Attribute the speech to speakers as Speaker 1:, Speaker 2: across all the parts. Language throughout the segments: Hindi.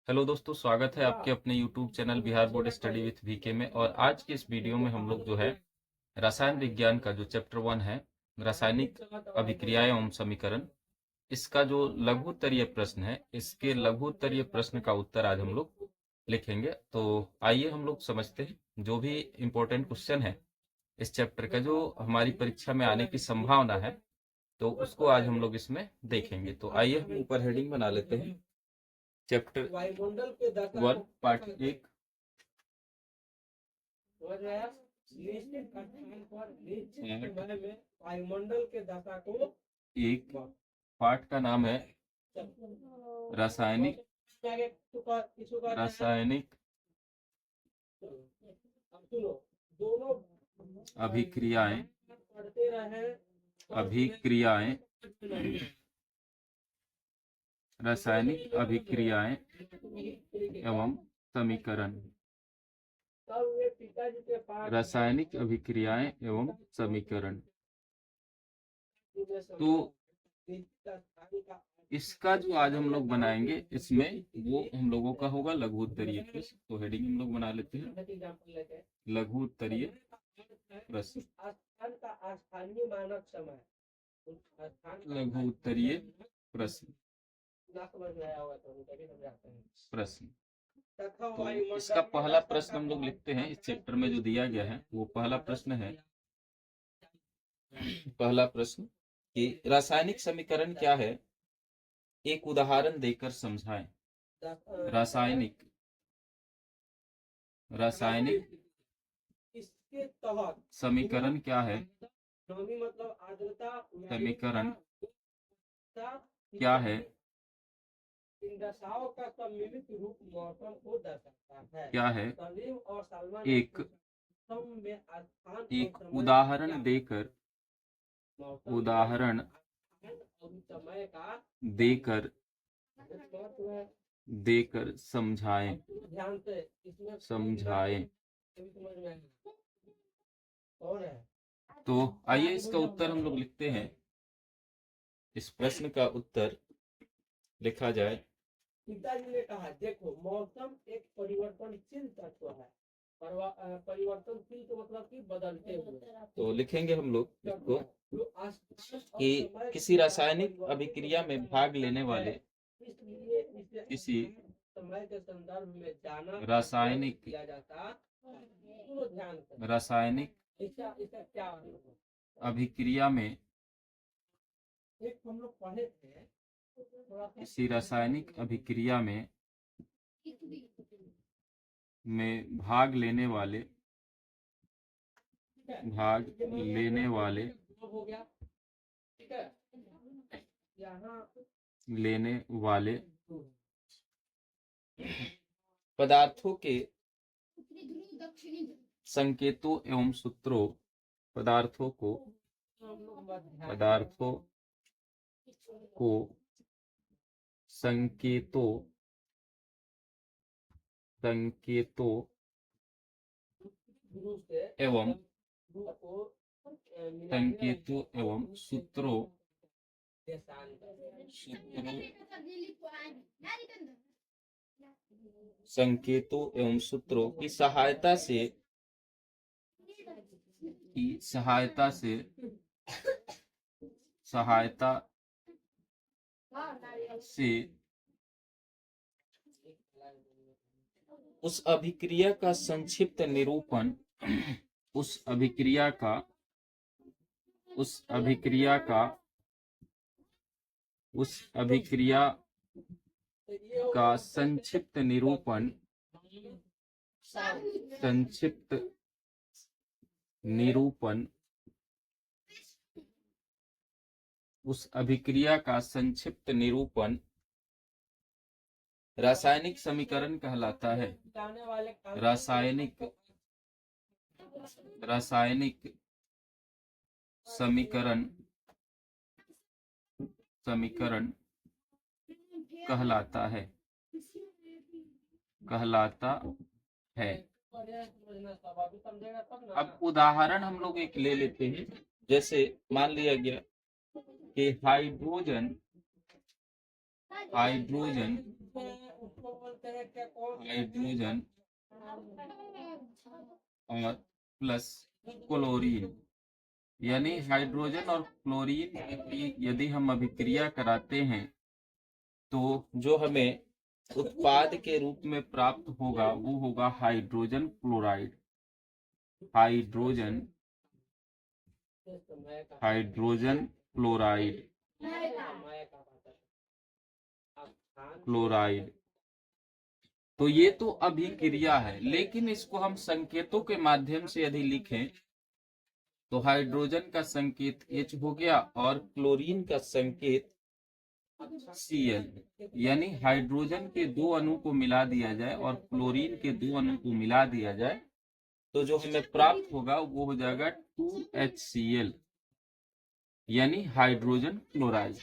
Speaker 1: हेलो दोस्तों, स्वागत है आपके अपने YouTube channel Bihar board study with VK में। और आज के इस वीडियो में हम लोग जो है रसायन विज्ञान का जो चैप्टर 1 है, रासायनिक अभिक्रियाएं एवं समीकरण, इसका जो लघु उत्तरीय प्रश्न है, इसके लघु उत्तरीय प्रश्न का उत्तर आज हम लोग लिखेंगे। तो आइए हम लोग समझते हैं जो भी इम्पोर्टेंट क्वेश्चन है इस चैप्टर का, जो हमारी परीक्षा में आने की संभावना है, तो उसको आज हम लोग इसमें देखेंगे। तो आइए हम ऊपर हेडिंग बना लेते हैं। चैप्टर
Speaker 2: वायुमंडल के दशा
Speaker 1: 1 पार्ट 1।
Speaker 2: निश्चित स्थान पर निश्चित समय में वायुमंडल के दशा को
Speaker 1: एक पाठ का नाम है रासायनिक रासायनिक
Speaker 2: दोनों
Speaker 1: अभिक्रियाएं
Speaker 2: पढ़ते रहे
Speaker 1: अभिक्रियाएं रासायनिक अभिक्रियाएं एवं समीकरण।
Speaker 2: तब वे पिताजी के पास
Speaker 1: रासायनिक अभिक्रियाएं एवं समीकरण। तो इसका जो आज हम लोग बनाएंगे, इसमें वो हम लोगों का होगा लघु उत्तरीय प्रश्न। तो हेडिंग हम लोग बना लेते हैं लघु उत्तरीय प्रश्न।
Speaker 2: स्थानीय मानक समय
Speaker 1: लघु उत्तरीय प्रश्न प्रश्न। तो इसका पहला प्रश्न हम लोग लिखते हैं, इस चैप्टर में जो दिया गया है वो पहला प्रश्न है। पहला प्रश्न कि रासायनिक समीकरण क्या है, एक उदाहरण देकर समझाएं। रासायनिक
Speaker 2: इसके तहत
Speaker 1: समीकरण क्या है,
Speaker 2: नमी मतलब आर्द्रता
Speaker 1: समीकरण क्या है,
Speaker 2: इन दशाओं का सम्मिलित रूप मौसम को दर्शाता है।
Speaker 1: क्या है,
Speaker 2: सलीम और सलमान
Speaker 1: एक
Speaker 2: में स्थान
Speaker 1: एक उदाहरण देकर
Speaker 2: समय का
Speaker 1: देकर समझाएं
Speaker 2: ध्यान से इसमें
Speaker 1: समझाएं।
Speaker 2: कौन है?
Speaker 1: तो आइए इसका उत्तर हम लोग लिखते हैं। इस प्रश्न का उत्तर लिखा जाए।
Speaker 2: पिताजी ने कहा, देखो मौसम एक परिवर्तनशील तत्व है। परिवर्तनशील तो मतलब कि बदलते हुए।
Speaker 1: तो लिखेंगे हम लोग इसको कि किसी रासायनिक अभिक्रिया में भाग लेने वाले किसी
Speaker 2: समय के संदर्भ में जाना
Speaker 1: रासायनिक
Speaker 2: किया जाता।
Speaker 1: रासायनिक
Speaker 2: इसका क्या
Speaker 1: अभिक्रिया में
Speaker 2: एक हम लोग पढ़े थे,
Speaker 1: किसी रासायनिक अभिक्रिया में भाग लेने वाले
Speaker 2: हो गया। ठीक है, यहाँ
Speaker 1: लेने वाले पदार्थों के संकेतों एवं सूत्रों पदार्थों को संकेतों एवं सूत्रों की सहायता से उस अभिक्रिया का संक्षिप्त निरूपण उस अभिक्रिया का संक्षिप्त निरूपण उस अभिक्रिया का संक्षिप्त निरूपण रासायनिक समीकरण कहलाता है। रासायनिक समीकरण कहलाता है। अब उदाहरण हम लोग एक ले लेते हैं। जैसे मान लिया गया कि हाइड्रोजन हाइड्रोजन और प्लस क्लोरीन, यानी हाइड्रोजन और क्लोरीन की यदि हम अभिक्रिया कराते हैं तो जो हमें उत्पाद के रूप में प्राप्त होगा वो होगा hydrogen chloride. Hydrogen hydrogen chloride chloride. तो ये तो अभिक्रिया है, लेकिन इसको हम संकेतों के माध्यम से यदि लिखें तो हाइड्रोजन का संकेत H हो गया और क्लोरीन का संकेत Cl, यानी हाइड्रोजन के दो अणु को मिला दिया जाए और क्लोरीन के दो अणु को मिला दिया जाए तो जो हमें प्राप्त होगा वो हो जाएगा 2HCl, यानी हाइड्रोजन क्लोराइड।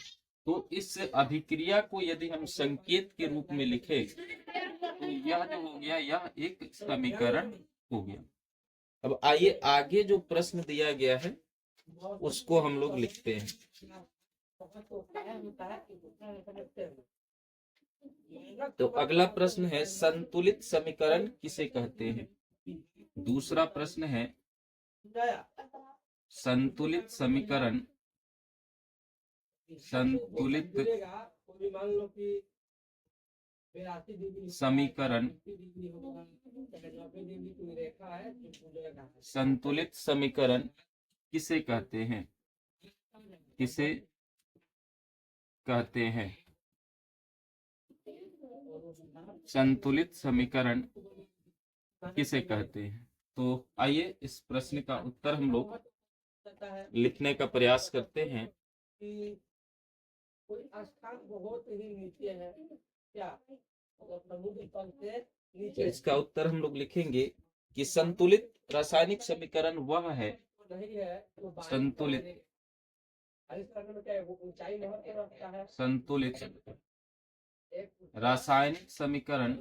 Speaker 1: तो इस अभिक्रिया को यदि हम संकेत के रूप में लिखें तो यह जो हो गया यह एक समीकरण हो गया। अब आइए आगे जो प्रश्न दिया गया है उसको हम लोग लिखते हैं। तो अगला प्रश्न है संतुलित समीकरण किसे कहते हैं। दूसरा प्रश्न है संतुलित समीकरण समीकरण संतुलित समीकरण किसे कहते हैं, किसे कहते हैं। संतुलित समीकरण किसे कहते हैं। तो आइए इस प्रश्न का उत्तर हम लोग लिखने का प्रयास करते हैं।
Speaker 2: कोई स्थान बहुत ही नीचे है क्या, समुद्र तल से नीचे।
Speaker 1: इसका उत्तर हम लोग लिखेंगे कि संतुलित रासायनिक समीकरण वह है,
Speaker 2: नहीं है
Speaker 1: संतुलित
Speaker 2: ऊंचाई है।
Speaker 1: संतुलित रासायनिक समीकरण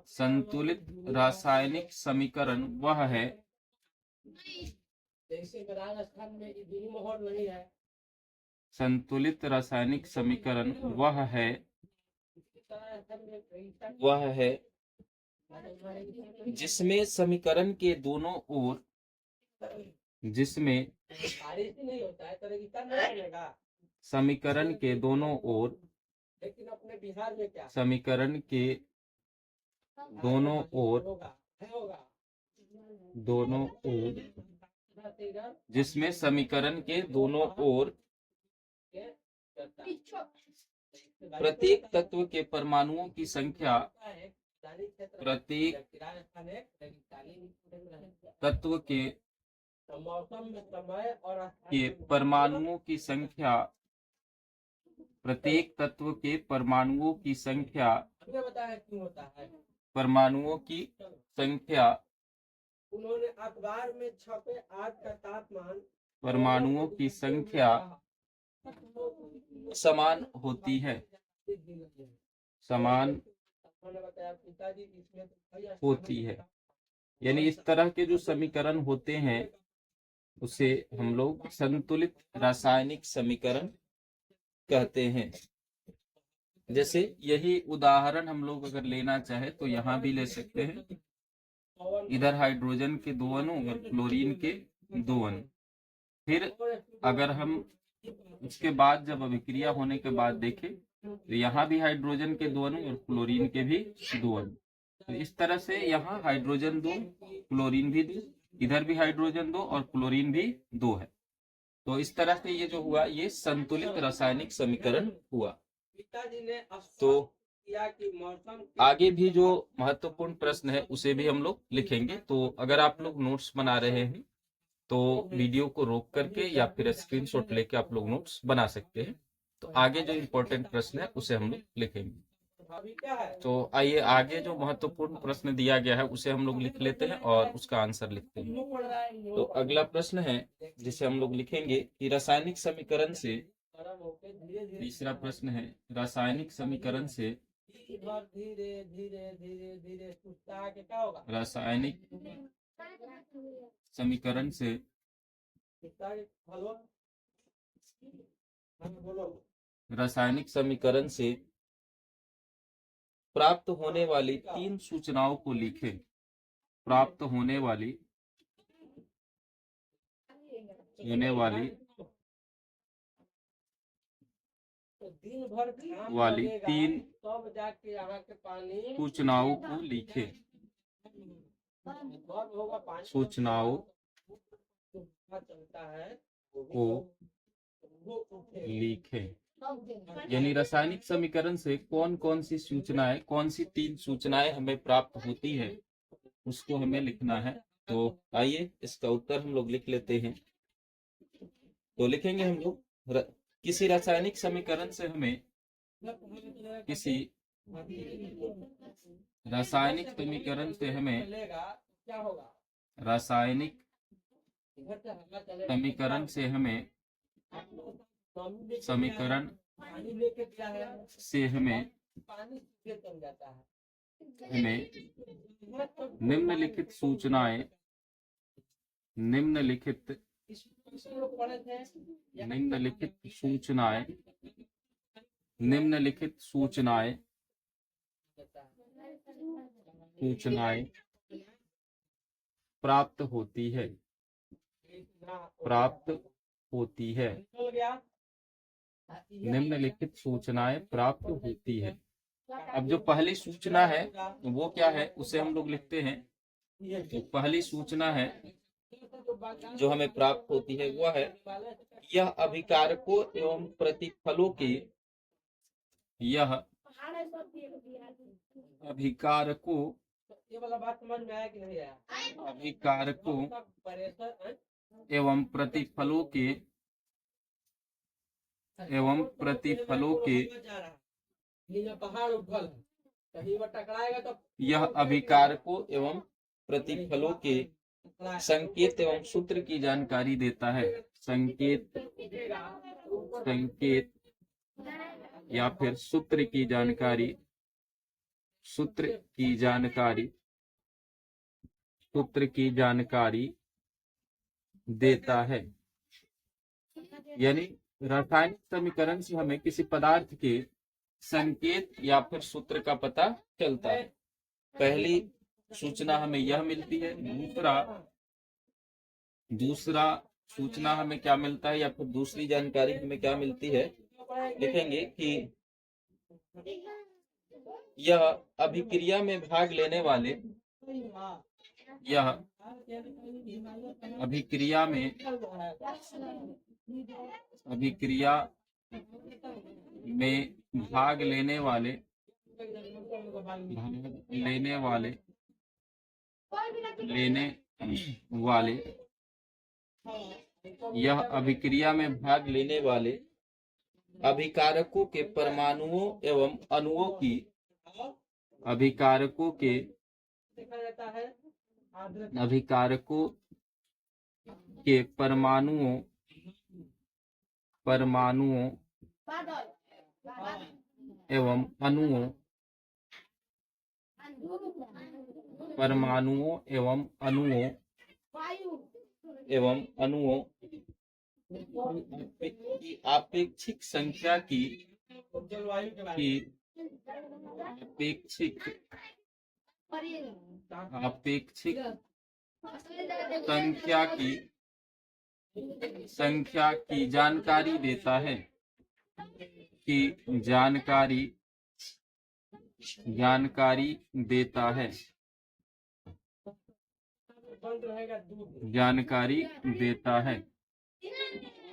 Speaker 1: संतुलित रासायनिक समीकरण वह है,
Speaker 2: जैसे राजस्थान में इतनी मोहर नहीं है।
Speaker 1: संतुलित रासायनिक समीकरण वह है जिसमें समीकरण के दोनों ओर
Speaker 2: बारिश नहीं होता है तो रेगिस्तान नहीं बनेगा।
Speaker 1: समीकरण के दोनों ओर
Speaker 2: लेकिन अपने बिहार में क्या,
Speaker 1: समीकरण के दोनों ओर जिसमें समीकरण के दोनों ओर प्रत्येक तत्व के परमाणुओं की संख्या प्रत्येक तत्व के परमाणुओं की संख्या प्रत्येक तत्व के परमाणुओं की संख्या परमाणुओं की संख्या
Speaker 2: उन्होंने अखबार में छपे आज का तापमान
Speaker 1: परमाणुओं की संख्या समान होती है, समान होती है। यानी इस तरह के जो समीकरण होते हैं उसे हम लोग संतुलित रासायनिक समीकरण कहते हैं। जैसे यही उदाहरण हम लोग अगर लेना चाहे तो यहाँ भी ले सकते हैं। इधर हाइड्रोजन के दो अणु और क्लोरीन के दो अणु। फिर अगर हम उसके बाद जब अभिक्रिया होने के बाद देखें तो यहाँ भी हाइड्रोजन के दो अणु और क्लोरीन के भी दो अणु। तो इस तरह से यहाँ हाइड्रोजन दो क्लोरीन भी दो, इधर भी हाइड्रोजन दो और क्लोरीन भी दो है। तो इस तरह से ये जो हुआ ये संतुलित रासायनिक समीकरण हुआ। तो आगे भी जो महत्वपूर्ण प्रश्न है उसे भी हम लोग लिखेंगे। तो अगर आप लोग नोट्स बना रहे हैं तो वीडियो को रोक करके या फिर स्क्रीनशॉट लेके आप लोग नोट्स बना सकते हैं। तो आगे जो इम्पोर्टेंट प्रश्न है उसे हम लोग लिखेंगे। तो आइए आगे जो महत्वपूर्ण प्रश्न दिया गया है उसे हम लोग लिख लेते हैं और उसका आंसर लिखते हैं। तो अगला प्रश्न है जिसे हम लोग लिखेंगे कि रासायनिक समीकरण से, तीसरा प्रश्न है रासायनिक समीकरण से
Speaker 2: धीरे धीरे धीरे धीरे क्या होगा,
Speaker 1: रासायनिक समीकरण से रासायनिक समीकरण से प्राप्त होने वाली 3 सूचनाओं को लिखें। प्राप्त होने वाली
Speaker 2: तो दिन भर घाम
Speaker 1: वाली
Speaker 2: लगेगा,
Speaker 1: 3
Speaker 2: तब जाके यहाँ के पानी
Speaker 1: सूचनाओं को लिखें।
Speaker 2: कब होगा पानी
Speaker 1: सूचनाओं
Speaker 2: तो पता चलता है
Speaker 1: को
Speaker 2: वो उठेगा।
Speaker 1: लिखें। यानी रासायनिक समीकरण से कौन कौन सी सूचनाएं, कौन सी 3 सूचनाएं हमें प्राप्त होती है, उसको हमें लिखना है। तो आइए इसका उत्तर हम लोग लिख लेते हैं। तो लिखेंगे हम लोग किसी रासायनिक समीकरण से हमें किसी रासायनिक समीकरण से हमें
Speaker 2: क्या होगा?
Speaker 1: रासायनिक समीकरण से हमें समीकरण
Speaker 2: पानी लेके क्या है,
Speaker 1: से हमें
Speaker 2: पानी से जम जाता है।
Speaker 1: हमें निम्नलिखित सूचनाएं निम्नलिखित सूचनाएं प्राप्त होती है। निम्नलिखित सूचनाएं प्राप्त होती है। अब जो पहली सूचना है वो क्या है, उसे हम लोग लिखते हैं। तो पहली सूचना है जो हमें प्राप्त होती है वह है, यह अभिकारकों एवं प्रतिफलों के अभिकारकों
Speaker 2: ये वाला बात समझ में आया कि नहीं आया?
Speaker 1: अभिकारकों एवं प्रतिफलों के
Speaker 2: पहाड़ उठल कहीं वो टकराएगा तो
Speaker 1: यह अभिकारकों एवं प्रतिफलों के संकेत एवं सूत्र की जानकारी देता है। संकेत या फिर सूत्र की जानकारी देता है। यानी रासायनिक समीकरण से हमें किसी पदार्थ के संकेत या फिर सूत्र का पता चलता है। पहली सूचना हमें यह मिलती है। दूसरा सूचना हमें क्या मिलता है या फिर दूसरी जानकारी हमें क्या मिलती है, लिखेंगे कि यह अभिक्रिया में भाग लेने वाले यह अभिक्रिया में भाग लेने वाले अभिकारकों के परमाणुओं एवं अणुओं की अभिकारकों के परमाणुओं एवं अणुओं की आपेक्षिक संख्या की संख्या की जानकारी देता है।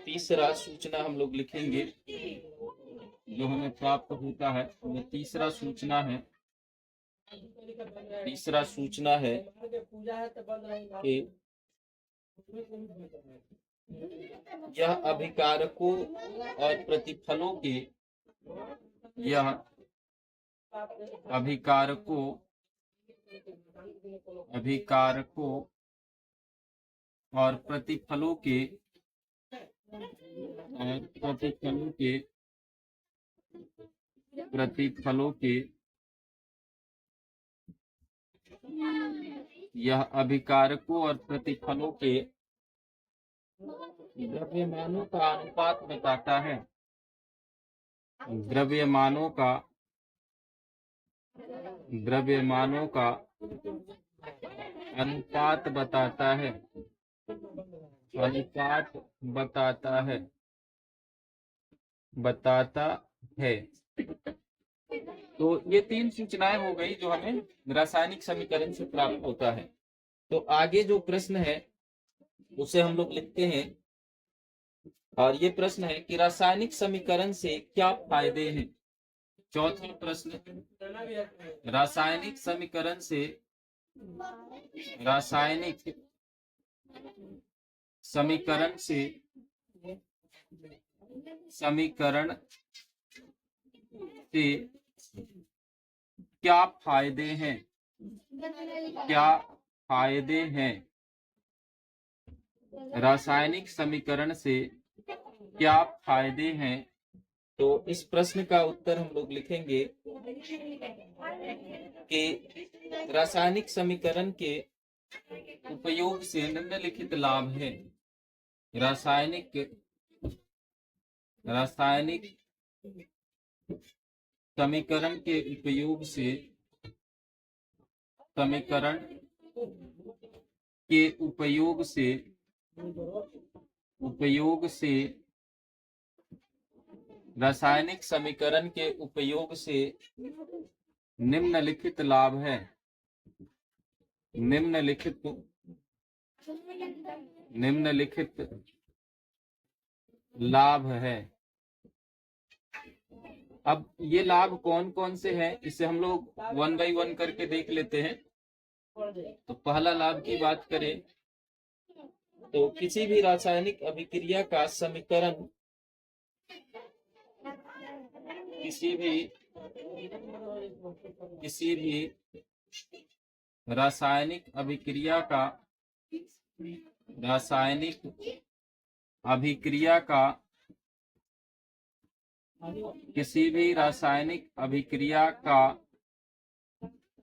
Speaker 1: तीसरा सूचना हम लोग लिखेंगे जो हमें प्राप्त होता है। वो तीसरा सूचना है कि यह अभिकारकों और प्रतिफलों के द्रव्यमानों का अनुपात बताता है। द्रव्यमानों का द्रव्यमानों का अनुपात बताता है, अनुपात बताता है। तो ये 3 सूचनाएं हो गई जो हमें रासायनिक समीकरण से प्राप्त होता है। तो आगे जो प्रश्न है उसे हम लोग लिखते हैं, और ये प्रश्न है कि रासायनिक समीकरण से क्या फायदे हैं। चौथा प्रश्न, रासायनिक समीकरण से क्या फायदे हैं, रासायनिक समीकरण से क्या फायदे हैं। तो इस प्रश्न का उत्तर हम लोग लिखेंगे कि रासायनिक समीकरण के उपयोग से निम्नलिखित लाभ है। रासायनिक समीकरण के उपयोग से रासायनिक समीकरण के उपयोग से निम्नलिखित लाभ है। निम्नलिखित लाभ है। अब ये लाभ कौन कौन से हैं, इसे हम लोग 1 बाय 1 करके देख लेते हैं। तो पहला लाभ की बात करें तो किसी भी रासायनिक अभिक्रिया का समीकरण, किसी भी रासायनिक अभिक्रिया का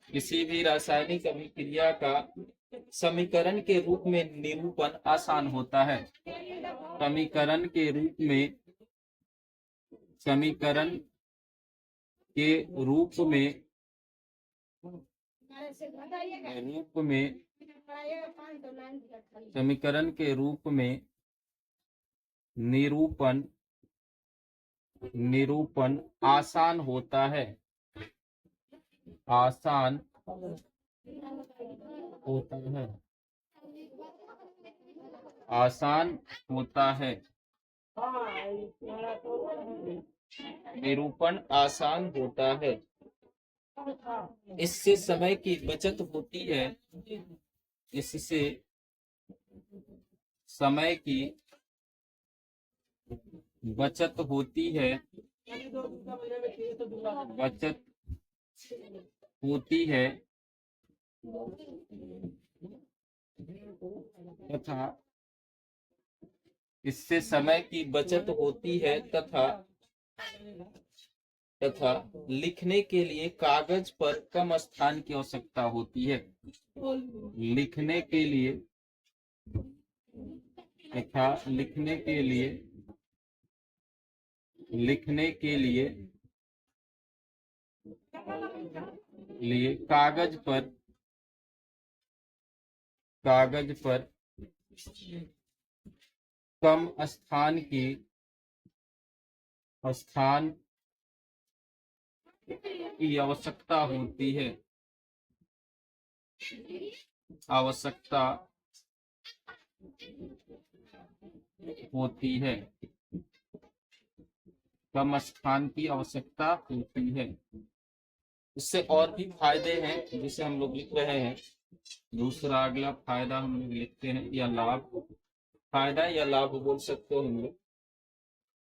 Speaker 1: किसी भी रासायनिक अभिक्रिया का समीकरण के रूप में निरूपण आसान होता है। समीकरण के रूप में निरूपण आसान होता है। निरूपण आसान होता है। इससे समय की बचत होती है। इससे समय की बचत होती है तथा इससे समय की बचत होती है तथा लिखने के लिए कागज पर कम स्थान की आवश्यकता होती है। लिखने के लिए कागज पर कम स्थान की आवश्यकता होती है। कम स्थान की आवश्यकता होती है। इससे और भी फायदे हैं जिसे हम लोग लिख रहे हैं। दूसरा अगला फायदा हम लोग लिखते हैं, या लाभ, फायदा या लाभ बोल सकते हो हम लोग।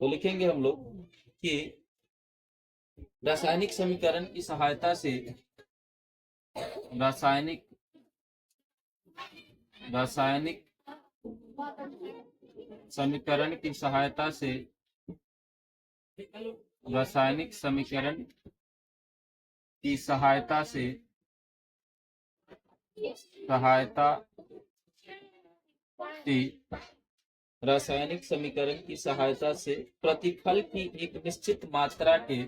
Speaker 1: तो लिखेंगे हम लोग कि रासायनिक समीकरण की सहायता से रासायनिक समीकरण की सहायता से रासायनिक समीकरण की सहायता से प्रतिफल की एक निश्चित मात्रा के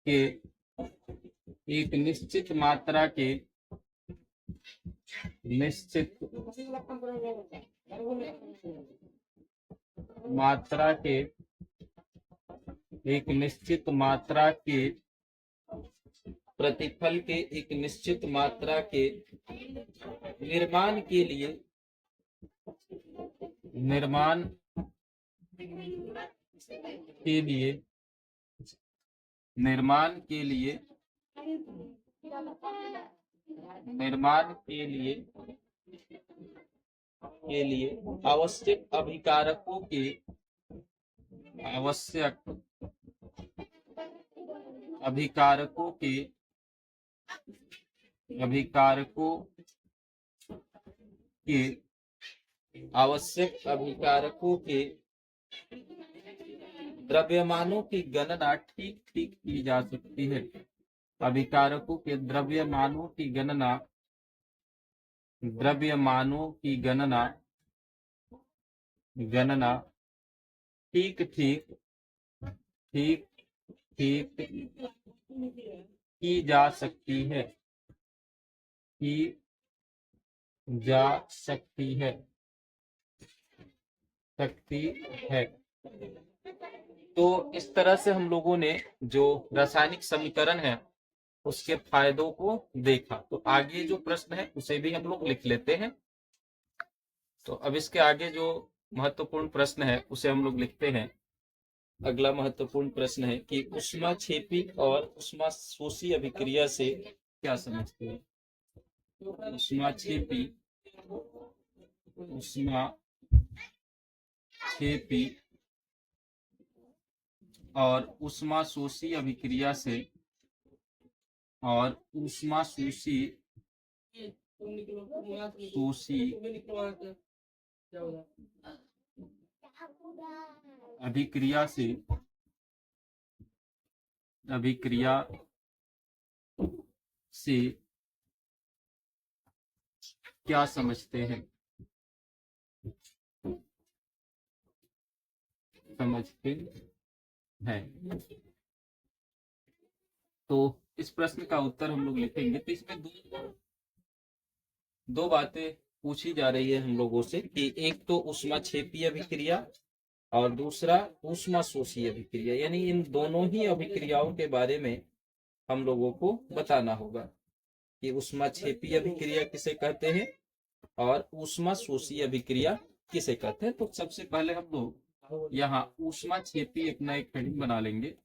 Speaker 1: के एक निश्चित मात्रा के प्रतिफल के एक निश्चित मात्रा के निर्माण के लिए निर्माण के लिए आवश्यक अभिकारकों के द्रव्यमानों की गणना ठीक ठीक की जा सकती है। अभिकारकों के द्रव्यमानों की गणना ठीक ठीक की जा सकती है। तो इस तरह से हम लोगों ने जो रासायनिक समीकरण है उसके फायदों को देखा। तो आगे जो प्रश्न है उसे भी हम लोग लिख लेते हैं। तो अब इसके आगे जो महत्वपूर्ण प्रश्न है उसे हम लोग लिखते हैं। अगला महत्वपूर्ण प्रश्न है कि ऊष्माक्षेपी और ऊष्माशोषी अभिक्रिया से क्या समझते हैं? ऊष्माक्षेपी और ऊष्माशोषी अभिक्रिया से अभिक्रिया से क्या समझते हैं? तो इस प्रश्न का उत्तर हम लोग लिखेंगे। तो इसमें दो बातें पूछी जा रही है हम लोगों से कि एक तो ऊष्माक्षेपी अभिक्रिया और दूसरा ऊष्माशोषी अभिक्रिया, यानी इन दोनों ही अभिक्रियाओं के बारे में हम लोगों को बताना होगा कि ऊष्माक्षेपी अभिक्रिया किसे कहते हैं और ऊष्माशोषी अभिक्रिया किसे कहते हैं। तो सबसे पहले हम लोग यहाँ ऊष्माक्षेपी अपना एक हेडिंग बना लेंगे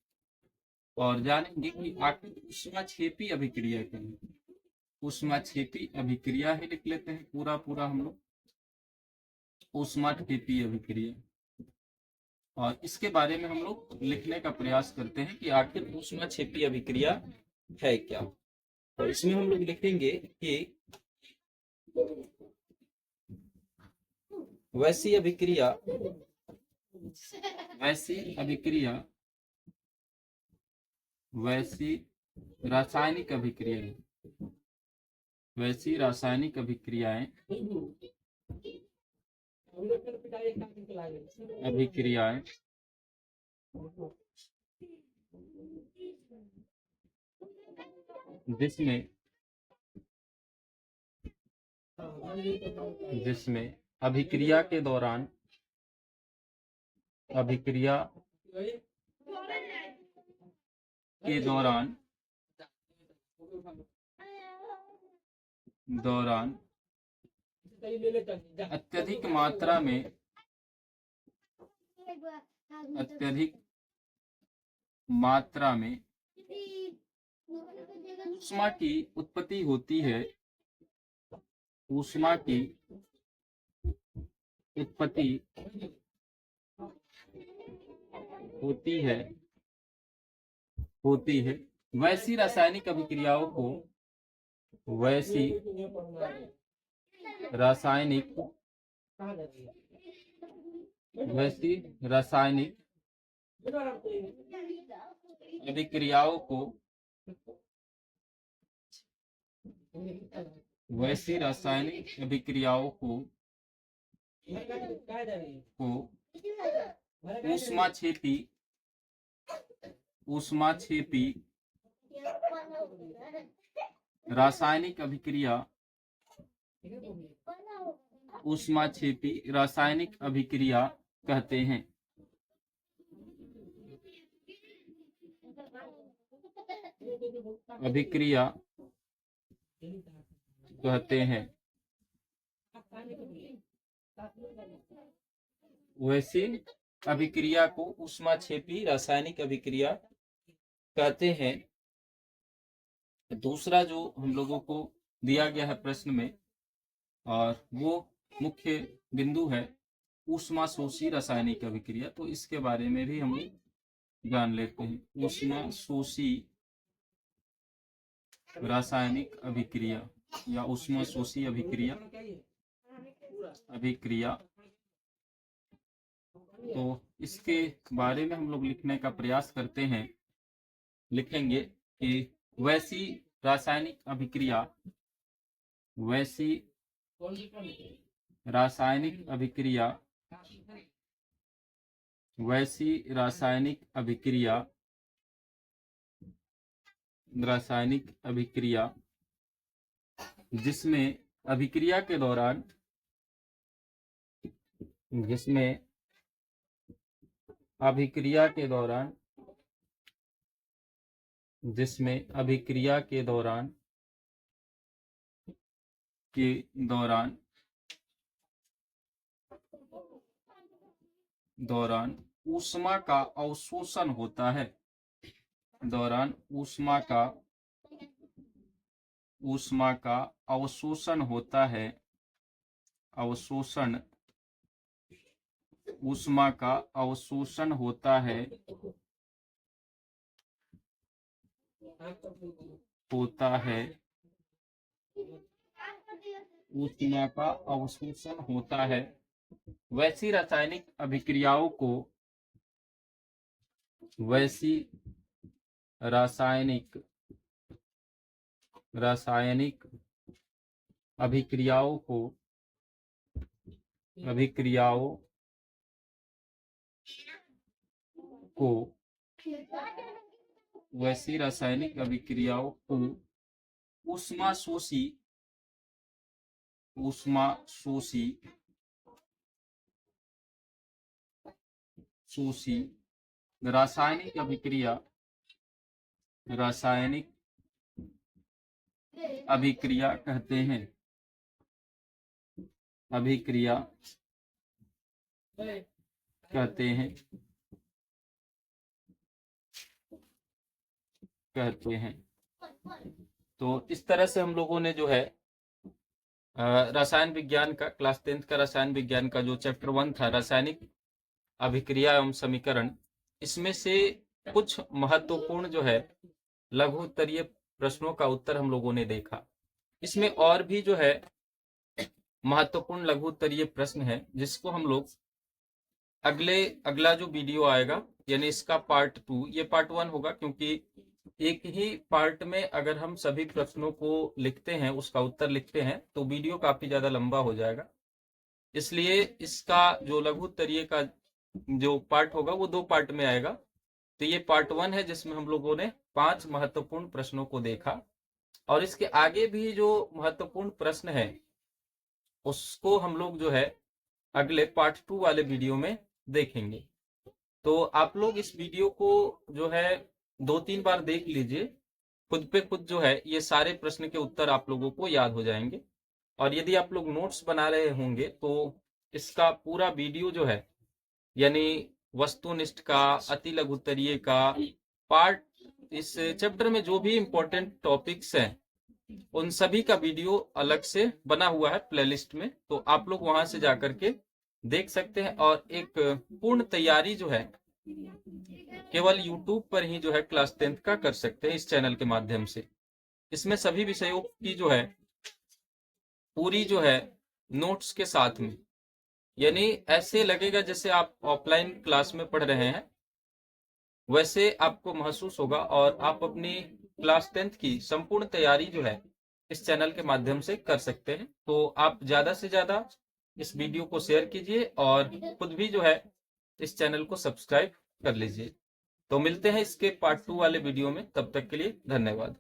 Speaker 1: और जानेंगे कि आखिर ऊष्माक्षेपी अभिक्रिया क्या है। ऊष्माक्षेपी अभिक्रिया ही लिख लेते हैं पूरा हम लोग, ऊष्माक्षेपी अभिक्रिया। और इसके बारे में हम लोग लिखने का प्रयास करते हैं कि आखिर ऊष्माक्षेपी अभिक्रिया है क्या। तो इसमें हम लोग लिखेंगे कि वैसी रासायनिक अभिक्रियाएं जिसमें अभिक्रिया के दौरान अत्यधिक मात्रा में ऊष्मा की उत्पत्ति होती है। वैसी रासायनिक अभिक्रियाओं को ऊष्माक्षेपी रासायनिक अभिक्रिया ऊष्माक्षेपी रासायनिक अभिक्रिया कहते हैं। अभिक्रिया कहते हैं। वैसी अभिक्रिया को ऊष्माक्षेपी रासायनिक अभिक्रिया कहते हैं। दूसरा जो हम लोगों को दिया गया है प्रश्न में, और वो मुख्य बिंदु है ऊष्मा शोषी रासायनिक अभिक्रिया, तो इसके बारे में भी हम जान लेते हैं। ऊष्मा शोषी रासायनिक अभिक्रिया या ऊष्मा शोषी अभिक्रिया तो इसके बारे में हम लोग लिखने का प्रयास करते हैं। लिखेंगे कि वैसी रासायनिक अभिक्रिया रासायनिक अभिक्रिया जिसमें अभिक्रिया के दौरान ऊष्मा का अवशोषण होता है। ऊष्मा का अवशोषण होता है। ऊष्मा का अवशोषण होता है। ऊष्मा का अवशोषण होता है। वैसी रासायनिक अभिक्रियाओं को ऊष्मा शोषी रासायनिक अभिक्रिया कहते हैं। तो इस तरह से हम लोगों ने जो है रसायन विज्ञान का क्लास 10th का रसायन विज्ञान का जो चैप्टर 1 था रासायनिक अभिक्रिया एवं समीकरण, इसमें से कुछ महत्वपूर्ण जो है लघु उत्तरीय प्रश्नों का उत्तर हम लोगों ने देखा। इसमें और भी जो है महत्वपूर्ण लघु उत्तरीय प्रश्न है जिसको हम लोग अगला जो वीडियो आएगा यानी इसका पार्ट 2, ये पार्ट 1 होगा, क्योंकि एक ही पार्ट में अगर हम सभी प्रश्नों को लिखते हैं, उसका उत्तर लिखते हैं, तो वीडियो काफी ज्यादा लंबा हो जाएगा। इसलिए इसका जो लघु उत्तरीय का जो पार्ट होगा वो 2 पार्ट में आएगा। तो ये पार्ट 1 है जिसमें हम लोगों ने 5 महत्वपूर्ण प्रश्नों को देखा, और इसके आगे भी जो महत्वपूर्ण प्रश्न है उसको हम लोग जो है अगले पार्ट 2 वाले वीडियो में देखेंगे। तो आप लोग इस वीडियो को जो है 2-3 बार देख लीजिए, खुद पे खुद जो है ये सारे प्रश्न के उत्तर आप लोगों को याद हो जाएंगे। और यदि आप लोग नोट्स बना रहे होंगे तो इसका पूरा वीडियो जो है यानी वस्तुनिष्ठ का, अति लघु उत्तरीय का पार्ट, इस चैप्टर में जो भी इंपॉर्टेंट टॉपिक्स हैं उन सभी का वीडियो अलग से बना हुआ है प्लेलिस्ट में, तो आप लोग वहां से जाकर के देख सकते हैं। और एक पूर्ण तैयारी जो है केवल YouTube पर ही जो है क्लास 10th का कर सकते हैं इस चैनल के माध्यम से। इसमें सभी विषयों की जो है पूरी जो है नोट्स के साथ में, यानी ऐसे लगेगा जैसे आप ऑफलाइन क्लास में पढ़ रहे हैं, वैसे आपको महसूस होगा। और आप अपनी क्लास 10th की संपूर्ण तैयारी जो है इस चैनल के माध्यम से कर सकते हैं। तो आप ज्यादा से ज्यादा इस वीडियो को शेयर कीजिए और खुद भी जो है इस चैनल को सब्सक्राइब कर लीजिए। तो मिलते हैं इसके पार्ट 2 वाले वीडियो में, तब तक के लिए धन्यवाद।